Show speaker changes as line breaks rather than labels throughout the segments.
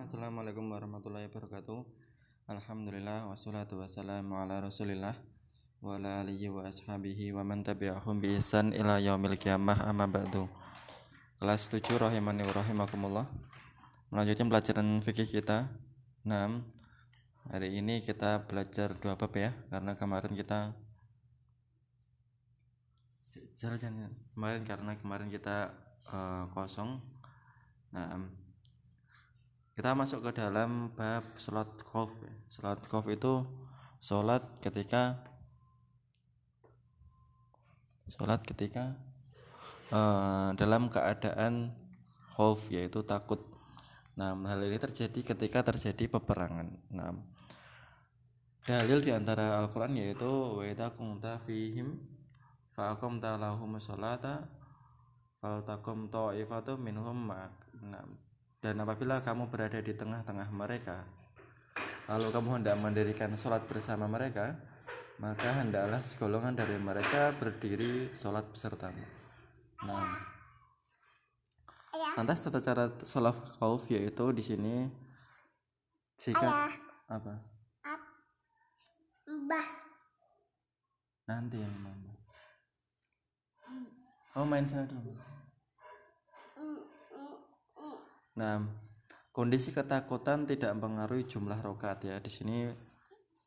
Assalamualaikum warahmatullahi wabarakatuh. Alhamdulillah wassalatu wassalamu ala Rasulillah wa ala alihi wa ashabihi wa man tabi'ahum bi ihsan ila yaumil qiyamah amma ba'du. Kelas 7 rahimani wa rahimakumullah. Melanjutkan pelajaran fikih kita. Hari ini kita belajar 2 bab ya, karena kemarin kita kosong. Kita masuk ke dalam bab salat khauf. Salat khauf itu salat ketika dalam keadaan khauf, yaitu takut. Hal ini terjadi ketika terjadi peperangan. Dalil di antara Al-Qur'an yaitu wa idza kunta fihim fa aqamta lahumus sholata faltaqum ta'ifatun minhum ma'ak. Dan apabila kamu berada di tengah-tengah mereka, lalu kamu hendak mendirikan sholat bersama mereka, maka hendaklah segolongan dari mereka berdiri sholat besertamu. Lantas tata cara sholat khauf yaitu di sini jika apa?
Mbah.
Nanti yang mama. Main sana dulu. Kondisi ketakutan tidak mempengaruhi jumlah rakaat ya. Di sini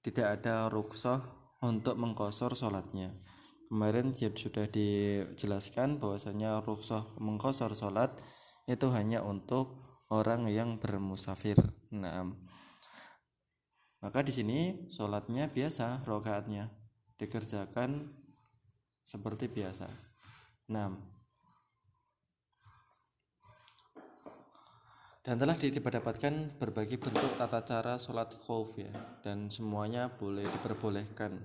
tidak ada rukhsah untuk mengqashar salatnya. Kemarin sudah dijelaskan bahwasanya rukhsah mengqashar salat itu hanya untuk orang yang bermusafir. Maka di sini salatnya biasa, rakaatnya dikerjakan seperti biasa. Dan telah didapatkan berbagai bentuk tata cara sholat khauf ya, dan semuanya boleh diperbolehkan.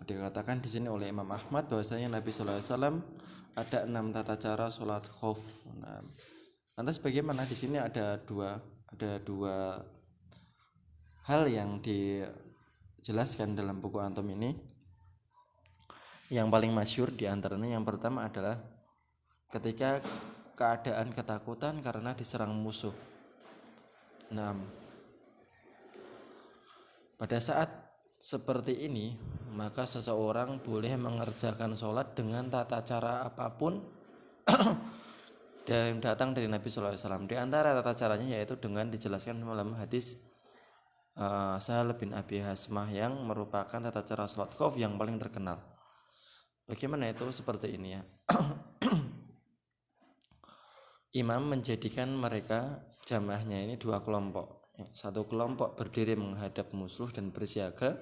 Dikatakan di sini oleh Imam Ahmad bahwasanya Nabi sallallahu alaihi wasallam ada 6 tata cara sholat khauf. Lantas bagaimana? Di sini ada dua hal yang dijelaskan dalam buku antum ini. Yang paling masyhur di antaranya yang pertama adalah ketika keadaan ketakutan karena diserang musuh. Pada saat seperti ini, maka seseorang boleh mengerjakan sholat dengan tata cara apapun dan datang dari Nabi sallallahu alaihi wasallam. Di antara tata caranya yaitu dengan dijelaskan dalam hadis Sahal bin Abi Hasmah yang merupakan tata cara sholat khauf yang paling terkenal. Bagaimana itu? Seperti ini ya. Imam menjadikan mereka jamaahnya ini 2 kelompok. Satu kelompok berdiri menghadap musuh dan bersiaga.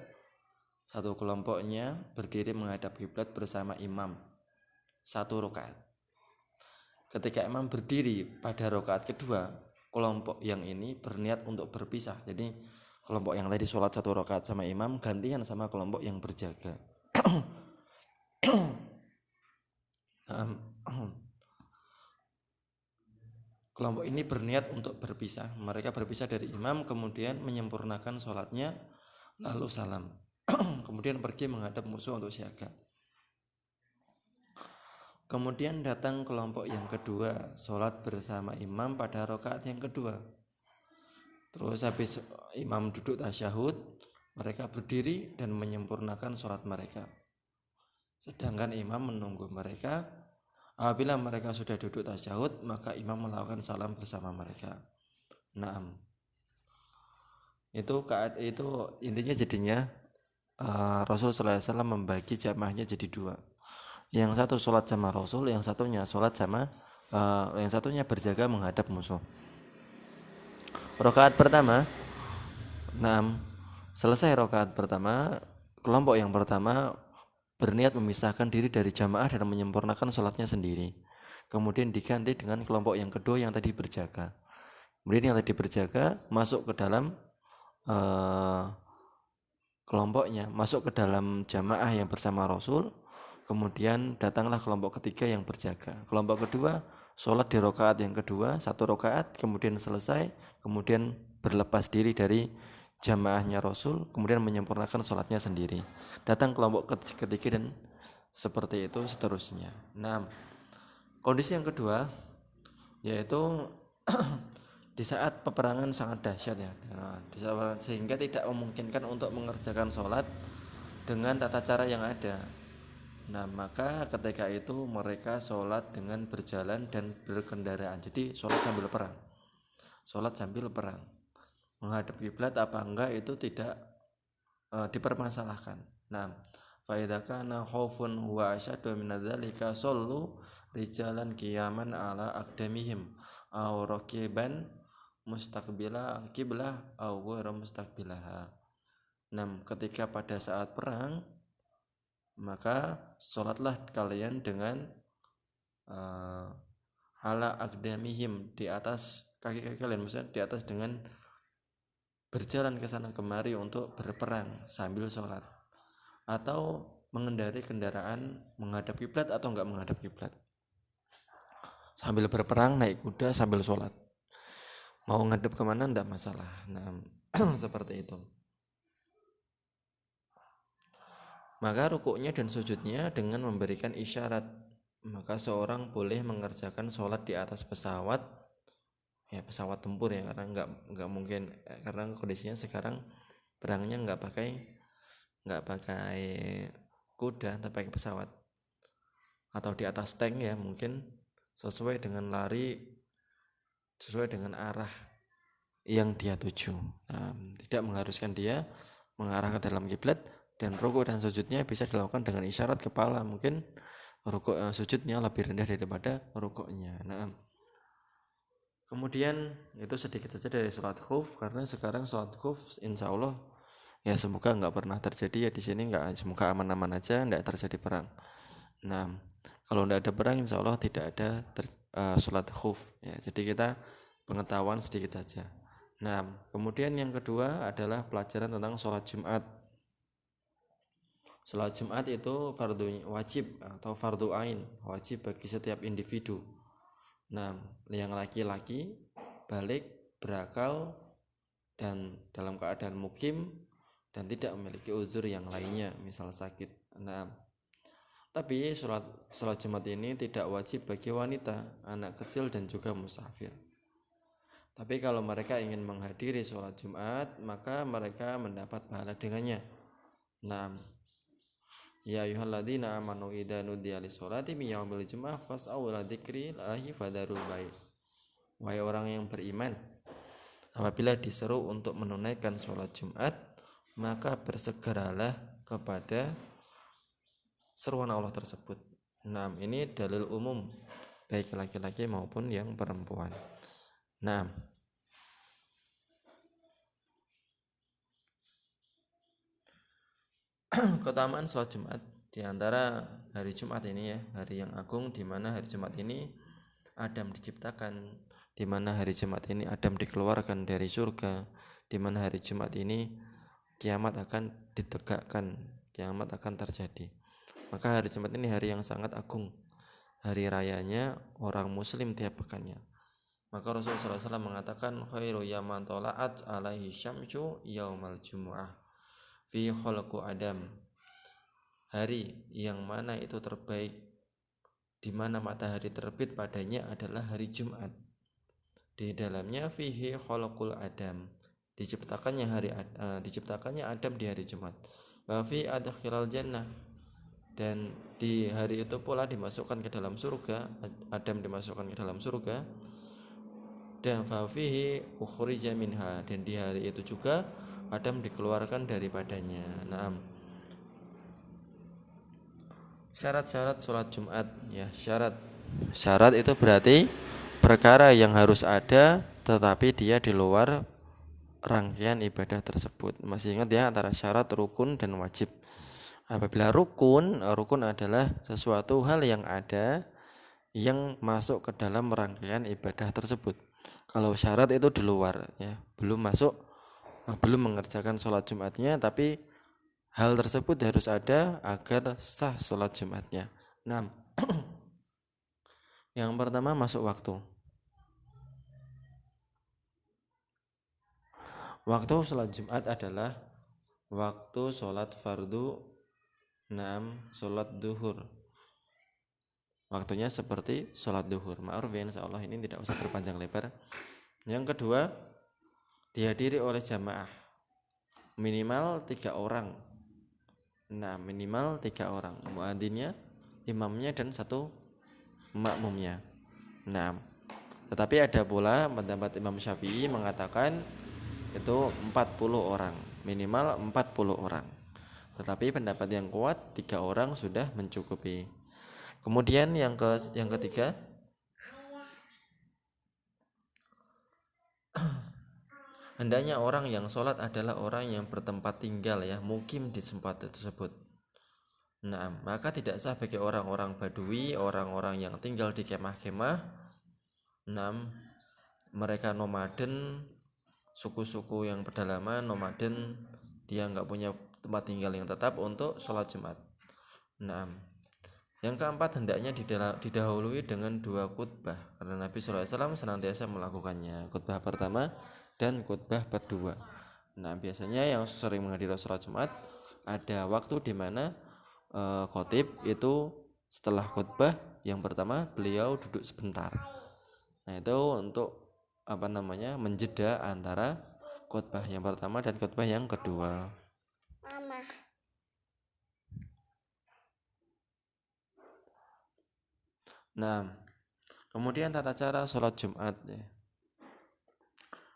Satu kelompoknya berdiri menghadap kiblat bersama imam. 1 rakaat. Ketika imam berdiri pada rakaat kedua, kelompok yang ini berniat untuk berpisah. Jadi kelompok yang tadi sholat 1 rakaat sama imam gantian sama kelompok yang berjaga. Kelompok ini berniat untuk berpisah. Mereka berpisah dari imam, kemudian menyempurnakan sholatnya, lalu salam. Kemudian pergi menghadap musuh untuk siaga. Kemudian datang kelompok yang kedua, sholat bersama imam pada rakaat yang kedua. Terus habis imam duduk tasyahud, mereka berdiri dan menyempurnakan sholat mereka. Sedangkan imam menunggu mereka. Apabila mereka sudah duduk tasyahud, maka imam melakukan salam bersama mereka. Itu intinya jadinya Rasul sallallahu alaihi wasallam membagi jamaahnya jadi 2. Yang satu sholat sama Rasul, yang satunya berjaga menghadap musuh. Rakaat pertama, selesai rakaat pertama, kelompok yang pertama berniat memisahkan diri dari jamaah dan menyempurnakan sholatnya sendiri. Kemudian diganti dengan kelompok yang kedua yang tadi berjaga. Kemudian yang tadi berjaga masuk ke dalam kelompoknya, masuk ke dalam jamaah yang bersama Rasul. Kemudian datanglah kelompok ketiga yang berjaga. Kelompok kedua sholat di rakaat yang kedua, 1 rakaat, kemudian selesai, kemudian berlepas diri dari jamaahnya Rasul, kemudian menyempurnakan sholatnya sendiri. Datang kelompok ketiga dan seperti itu seterusnya. Kondisi yang kedua yaitu di saat peperangan sangat dahsyat ya. Nah, sehingga tidak memungkinkan untuk mengerjakan sholat dengan tata cara yang ada. Nah, maka ketika itu mereka sholat dengan berjalan dan berkendaraan. Jadi sholat sambil perang. Sholat sambil perang. Menghadap kiblat apa enggak itu tidak dipermasalahkan. Nah, fa idza kana khaufun wa asyaddu min dzalika sallu rijalan qiyaman ala aqdamihim aw raqiban mustaqbila qiblah aw ghairu mustaqbilaha. Nah, ketika pada saat perang maka sholatlah kalian dengan ala aqdamihim, di atas kaki-kaki kalian, maksudnya di atas dengan berjalan ke sana kemari untuk berperang sambil sholat, atau mengendarai kendaraan menghadap kiblat atau enggak menghadap kiblat, sambil berperang naik kuda sambil sholat, mau ngadep kemana enggak masalah. Nah seperti itu. Maka rukuknya dan sujudnya dengan memberikan isyarat. Maka seorang boleh mengerjakan sholat di atas pesawat, ya pesawat tempur ya, karena nggak mungkin, karena kondisinya sekarang perangnya nggak pakai kuda tapi pakai pesawat, atau di atas tank ya, mungkin sesuai dengan arah yang dia tuju. Nah, tidak mengharuskan dia mengarah ke dalam kiblat, dan rukuk dan sujudnya bisa dilakukan dengan isyarat kepala. Mungkin rukuk sujudnya lebih rendah daripada rukuknya. Nah, kemudian itu sedikit saja dari sholat khuf, karena sekarang sholat khuf insya Allah ya semoga nggak pernah terjadi ya di sini, nggak, semoga aman-aman aja, nggak terjadi perang. Nah, kalau nggak ada perang insya Allah tidak ada sholat khuf ya. Jadi kita pengetahuan sedikit saja. Nah, kemudian yang kedua adalah pelajaran tentang sholat Jumat. Sholat Jumat itu fardu wajib atau fardu ain, wajib bagi setiap individu. Nah, yang laki-laki balik, berakal, dan dalam keadaan mukim dan tidak memiliki uzur yang lainnya, misal sakit. Nah, tapi sholat Jumat ini tidak wajib bagi wanita, anak kecil, dan juga musafir. Tapi kalau mereka ingin menghadiri sholat Jumat, maka mereka mendapat pahala dengannya. Nah, ya ayyuhalladzina amanu idza nudiya lis-sholati min yaumil jumu'ah fas'au ila dzikrillahi fadarul bai'. Wahai orang yang beriman, apabila diseru untuk menunaikan sholat Jumat, maka bersegeralah kepada seruan Allah tersebut. Nah, ini dalil umum baik laki-laki maupun yang perempuan. Nah, keutamaan sholat Jumat di antara hari Jumat ini ya, hari yang agung, di mana hari Jumat ini Adam diciptakan, di mana hari Jumat ini Adam dikeluarkan dari surga, di mana hari Jumat ini kiamat akan ditegakkan, kiamat akan terjadi. Maka hari Jumat ini hari yang sangat agung, hari rayanya orang muslim tiap pekannya. Maka Rasulullah SAW mengatakan khairu yaman tola'at alaihi syamsu yaumal jumu'ah fi khalqu Adam. Hari yang mana itu terbaik, di mana matahari terbit padanya adalah hari Jumat. Di dalamnya fihi khalqul Adam, diciptakannya Adam di hari Jumat. Wa fi adkhilal jannah, dan di hari itu pula dimasukkan ke dalam surga, Adam dimasukkan ke dalam surga. Dan fa fihi ukhrija minha, dan di hari itu juga Adam dikeluarkan daripadanya. Naam. Syarat-syarat sholat Jumat ya, syarat itu berarti perkara yang harus ada tetapi dia di luar rangkaian ibadah tersebut. Masih ingat ya antara syarat, rukun, dan wajib. Apabila rukun adalah sesuatu hal yang ada yang masuk ke dalam rangkaian ibadah tersebut. Kalau syarat itu di luar ya, belum masuk, belum mengerjakan sholat Jumatnya, tapi hal tersebut harus ada agar sah sholat Jumatnya. Nah, yang pertama masuk waktu. Waktu sholat Jumat adalah waktu sholat fardu, sholat duhur. Waktunya seperti sholat duhur. Ma'ruf ya, insyaallah ini tidak usah berpanjang lebar. Yang kedua, dihadiri oleh jamaah minimal 3 orang. Nah, minimal 3 orang, muadzinnya, imamnya, dan 1 makmumnya. Nah, tetapi ada pula pendapat Imam Syafi'i mengatakan itu 40 orang, minimal 40 orang. Tetapi pendapat yang kuat 3 orang sudah mencukupi. Kemudian yang ketiga, hendaknya orang yang sholat adalah orang yang bertempat tinggal, ya, mukim di tempat tersebut. Nah, maka tidak sah bagi orang-orang Badui, orang-orang yang tinggal di kemah-kemah, nah, mereka nomaden, suku-suku yang pedalaman, nomaden, dia nggak punya tempat tinggal yang tetap untuk sholat Jumat. Nah, yang keempat, hendaknya didahului dengan 2 khutbah, karena Nabi SAW senantiasa melakukannya, khutbah pertama dan khutbah kedua. Nah, biasanya yang sering menghadiri sholat Jumat ada waktu di mana khotib itu setelah khutbah yang pertama beliau duduk sebentar. Nah, itu untuk menjeda antara khutbah yang pertama dan khutbah yang kedua. Nah, kemudian tata cara sholat Jumat, ya.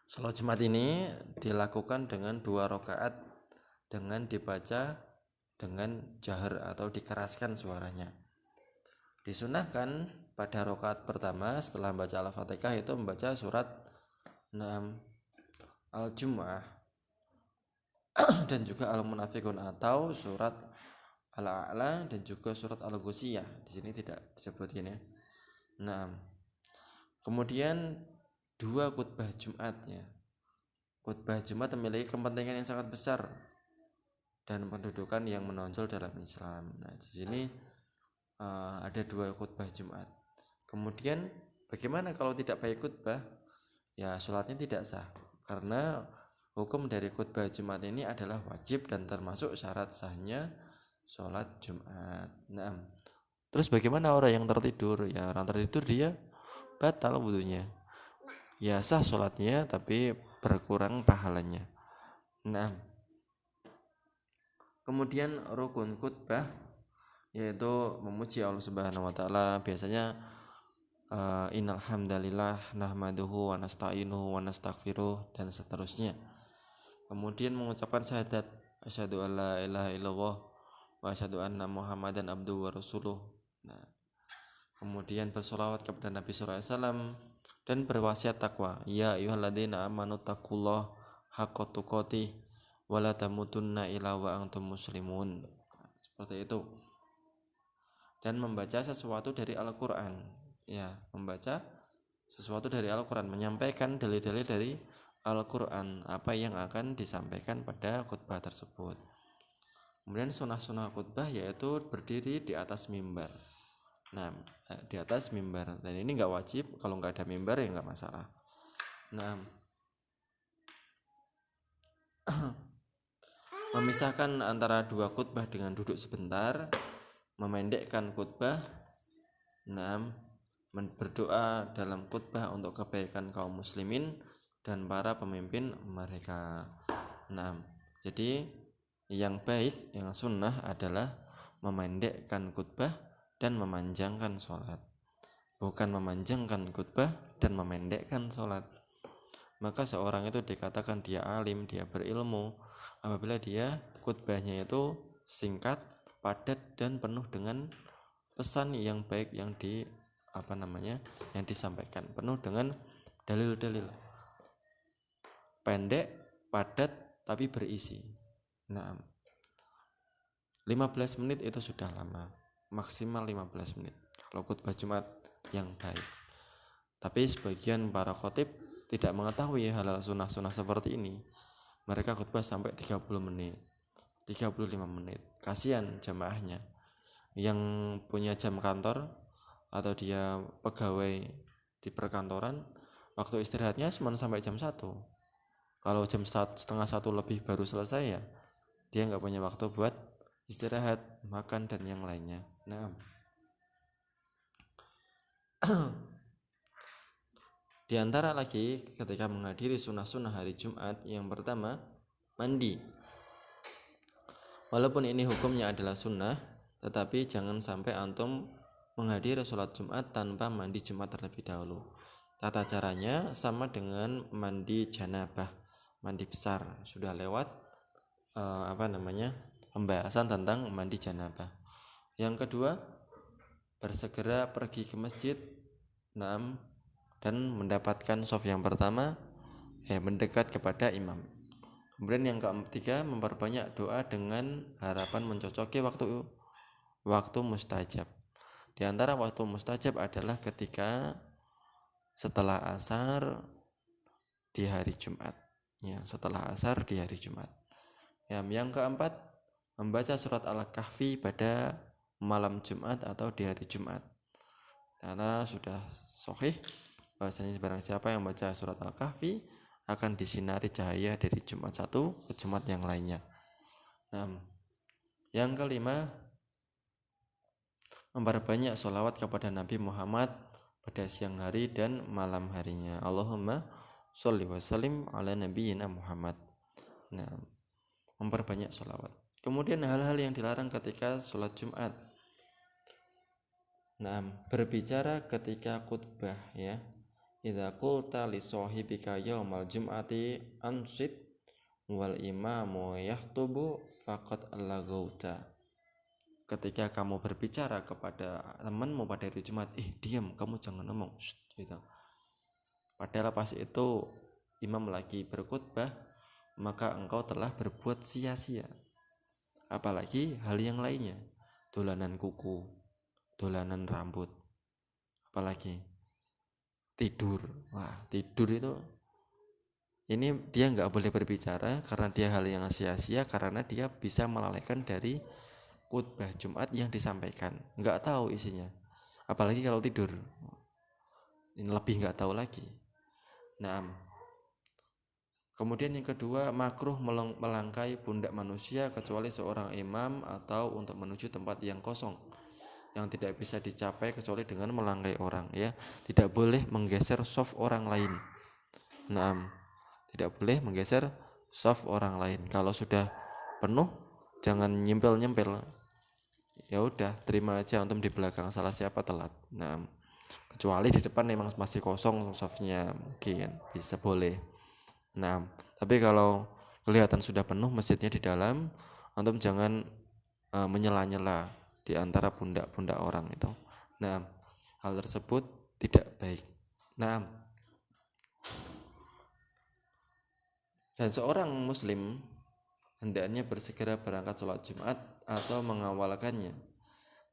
Sholat Jumat ini dilakukan dengan 2 rakaat dengan dibaca dengan jahar atau dikeraskan suaranya. Disunahkan pada rakaat pertama setelah membaca Al-Fatihah itu membaca surat Al-Jumu'ah dan juga Al-Munafiqun atau surat Al-A'la dan juga surat Al-Ghasyiyah. Di sini tidak disebutin, ya. Nah, kemudian 2 khutbah Jumatnya. Khutbah Jumat memiliki kepentingan yang sangat besar dan pendudukan yang menonjol dalam Islam. Nah, di sini ada 2 khutbah Jumat. Kemudian bagaimana kalau tidak pakai khutbah? Ya, sholatnya tidak sah, karena hukum dari khutbah Jumat ini adalah wajib dan termasuk syarat sahnya sholat Jumat. Nah, terus bagaimana orang yang tertidur? Ya, orang tertidur dia batal wudunya. Ya, sah sholatnya tapi berkurang pahalanya. Nah, kemudian rukun khutbah yaitu memuji Allah Subhanahu wa taala, biasanya innal hamdalillah nahmaduhu wa nasta'inuhu wa nastaghfiruh dan seterusnya. Kemudian mengucapkan syahadat asyhadu alla ilaha illallah wa asyhadu anna muhammadan abduhu wa rasuluh. Nah, kemudian bersolawat kepada Nabi sallallahu alaihi wasallam dan berwasiat takwa. Ya ayyuhalladzina amanu taqullaha haqqa tuqatih wa la tamutunna illa wa antum muslimun. Seperti itu. Dan membaca sesuatu dari Al-Qur'an. Ya, membaca sesuatu dari Al-Qur'an, menyampaikan dalil-dalil dari Al-Qur'an, apa yang akan disampaikan pada khutbah tersebut. Kemudian sunah-sunah khutbah yaitu berdiri di atas mimbar. Nah, di atas mimbar, dan ini nggak wajib, kalau nggak ada mimbar ya nggak masalah. Nah, memisahkan antara 2 khutbah dengan duduk sebentar, memendekkan khutbah. Nah, berdoa dalam khutbah untuk kebaikan kaum muslimin dan para pemimpin mereka. Nah, jadi yang baik, yang sunnah adalah memendekkan khutbah dan memanjangkan sholat, bukan memanjangkan khutbah dan memendekkan sholat. Maka seorang itu dikatakan dia alim, dia berilmu apabila dia khutbahnya itu singkat, padat, dan penuh dengan pesan yang baik yang yang disampaikan, penuh dengan dalil-dalil, pendek, padat, tapi berisi. Nah, 15 menit itu sudah lama, maksimal 15 menit kalau khutbah Jumat yang baik. Tapi sebagian para khotib tidak mengetahui hal-hal sunnah-sunnah seperti ini. Mereka khutbah sampai 30 menit, 35 menit. Kasihan jamaahnya yang punya jam kantor atau dia pegawai di perkantoran, waktu istirahatnya cuma sampai jam 1. Kalau jam setengah 1 lebih baru selesai, ya dia nggak punya waktu buat istirahat, makan, dan yang lainnya. Nah, di Di antara lagi ketika menghadiri sunnah-sunnah hari Jumat, yang pertama mandi. Walaupun ini hukumnya adalah sunnah, tetapi jangan sampai antum menghadiri sholat Jumat tanpa mandi Jumat terlebih dahulu. Tata caranya sama dengan mandi janabah, mandi besar. Sudah lewat pembahasan tentang mandi janabah. Yang kedua, bersegera pergi ke masjid, dan mendapatkan shaf yang pertama, mendekat kepada imam. Kemudian yang ketiga, memperbanyak doa dengan harapan mencocoki waktu mustajab. Di antara waktu mustajab adalah ketika setelah asar di hari Jumat. Setelah asar di hari Jumat. Yang keempat, membaca surat Al-Kahfi pada malam Jumat atau di hari Jumat. Karena sudah sahih bahwasanya barang siapa yang membaca surat Al-Kahfi akan disinari cahaya dari Jumat satu ke Jumat yang lainnya. Yang kelima, memperbanyak sholawat kepada Nabi Muhammad pada siang hari dan malam harinya. Allahumma sholli wa sallim ala nabiyyina Muhammad. Memperbanyak sholawat. Kemudian hal-hal yang dilarang ketika sholat Jumat. Berbicara ketika khutbah, idza qulta li sahibika yaumal jum'ati ansit wal imamu yahtubu faqad allagauta. Ketika kamu berbicara kepada temanmu pada hari Jumat, diam, kamu jangan ngomong, gitu. Padahal pas itu imam lagi berkhutbah, maka engkau telah berbuat sia-sia. Apalagi hal yang lainnya, dolanan kuku, dolanan rambut, apalagi tidur. Tidur itu ini dia nggak boleh berbicara karena dia hal yang sia-sia, karena dia bisa melalaikan dari khutbah Jumat yang disampaikan. Nggak tahu isinya, apalagi kalau tidur, ini lebih nggak tahu lagi. Kemudian yang kedua, makruh melangkai pundak manusia kecuali seorang imam atau untuk menuju tempat yang kosong yang tidak bisa dicapai kecuali dengan melangkai orang, Tidak boleh menggeser shaf orang lain. Tidak boleh menggeser shaf orang lain. Kalau sudah penuh, jangan nyempel-nyempel. Ya udah, terima aja antum di belakang, salah siapa telat. Kecuali di depan memang masih kosong shafnya, mungkin bisa boleh. Tapi kalau kelihatan sudah penuh masjidnya di dalam, antum jangan menyela-nyela di antara pundak-pundak orang itu. Hal tersebut tidak baik. Dan seorang muslim hendaknya bersegera berangkat sholat Jumat atau mengawalkannya.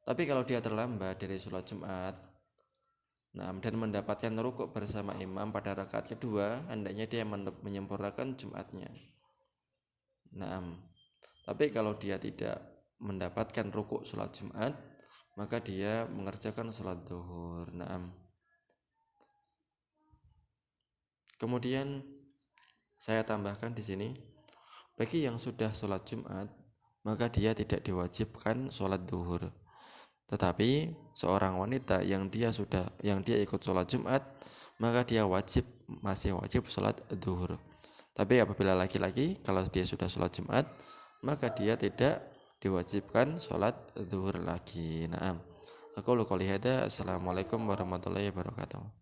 Tapi kalau dia terlambat dari sholat Jumat, dan mendapatkan rukuk bersama imam pada rakaat kedua, hendaknya dia menyempurnakan Jumatnya. Tapi kalau dia tidak mendapatkan rukuk sholat Jumat, maka dia mengerjakan sholat zuhur. Kemudian saya tambahkan di sini, bagi yang sudah sholat Jumat, maka dia tidak diwajibkan sholat zuhur. Tetapi seorang wanita yang dia ikut sholat Jumat, maka dia masih wajib sholat zuhur. Tapi apabila laki-laki, kalau dia sudah sholat Jumat, maka dia tidak diwajibkan sholat zuhur lagi. Aku qouli hadza. Assalamualaikum warahmatullahi wabarakatuh.